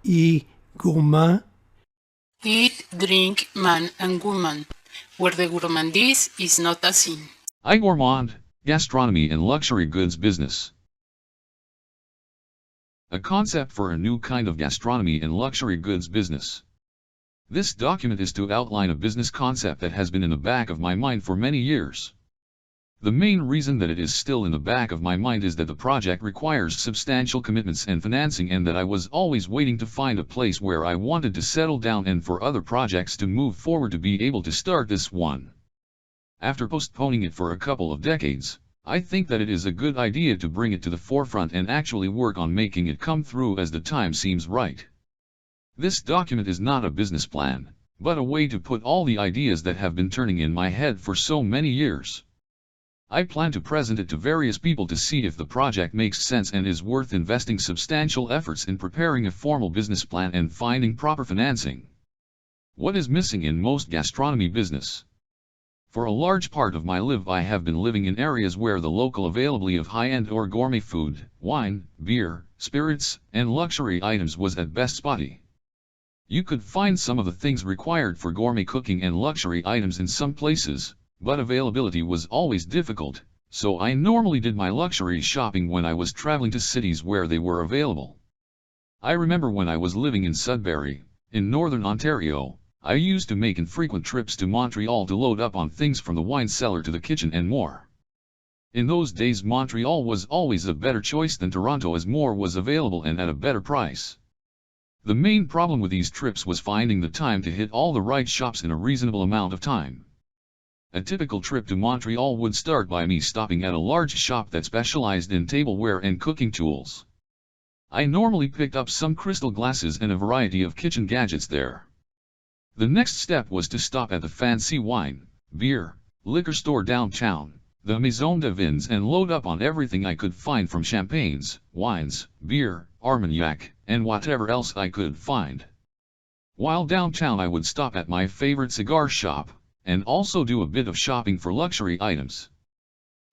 iGourmand. Eat, drink, man and woman. Where the gourmandise is not a sin. iGourmand, Gastronomy and Luxury Goods Business. A concept for a new kind of gastronomy and luxury goods business. This document is to outline a business concept that has been in the back of my mind for many years. The main reason that it is still in the back of my mind is that the project requires substantial commitments and financing, and that I was always waiting to find a place where I wanted to settle down and for other projects to move forward to be able to start this one. After postponing it for a couple of decades, I think that it is a good idea to bring it to the forefront and actually work on making it come through as the time seems right. This document is not a business plan, but a way to put all the ideas that have been turning in my head for so many years. I plan to present it to various people to see if the project makes sense and is worth investing substantial efforts in preparing a formal business plan and finding proper financing. What is missing in most gastronomy business? For a large part of my life I have been living in areas where the local availability of high-end or gourmet food, wine, beer, spirits, and luxury items was at best spotty. You could find some of the things required for gourmet cooking and luxury items in some places, but availability was always difficult, so I normally did my luxury shopping when I was traveling to cities where they were available. I remember when I was living in Sudbury, in northern Ontario, I used to make infrequent trips to Montreal to load up on things from the wine cellar to the kitchen and more. In those days Montreal was always a better choice than Toronto as more was available and at a better price. The main problem with these trips was finding the time to hit all the right shops in a reasonable amount of time. A typical trip to Montreal would start by me stopping at a large shop that specialized in tableware and cooking tools. I normally picked up some crystal glasses and a variety of kitchen gadgets there. The next step was to stop at the fancy wine, beer, liquor store downtown, the Maison de Vins, and load up on everything I could find from champagnes, wines, beer, Armagnac, and whatever else I could find. While downtown I would stop at my favorite cigar shop, and also do a bit of shopping for luxury items.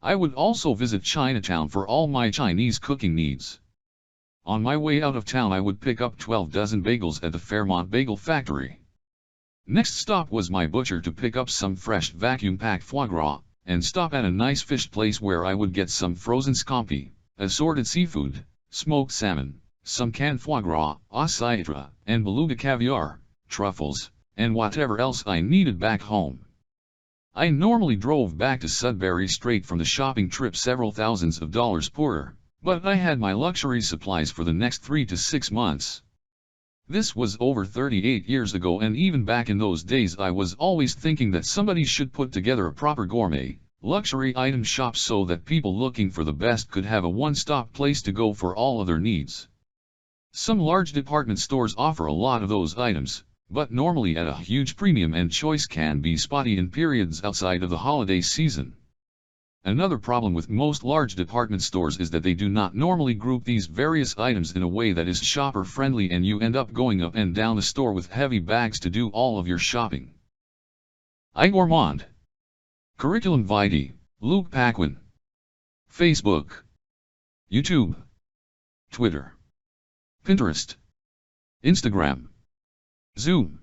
I would also visit Chinatown for all my Chinese cooking needs. On my way out of town I would pick up 12 dozen bagels at the Fairmont Bagel Factory. Next stop was my butcher to pick up some fresh vacuum-packed foie gras, and stop at a nice fish place where I would get some frozen scampi, assorted seafood, smoked salmon, some canned foie gras, oscitra, and beluga caviar, truffles, and whatever else I needed back home. I normally drove back to Sudbury straight from the shopping trip several thousands of dollars poorer, but I had my luxury supplies for the next 3 to 6 months. This was over 38 years ago, and even back in those days I was always thinking that somebody should put together a proper gourmet, luxury item shop so that people looking for the best could have a one-stop place to go for all of their needs. Some large department stores offer a lot of those items, but normally at a huge premium, and choice can be spotty in periods outside of the holiday season. Another problem with most large department stores is that they do not normally group these various items in a way that is shopper-friendly, and you end up going up and down the store with heavy bags to do all of your shopping. iGourmand. Curriculum vitae, Luke Paquin. Facebook, YouTube, Twitter, Pinterest, Instagram, Zoom.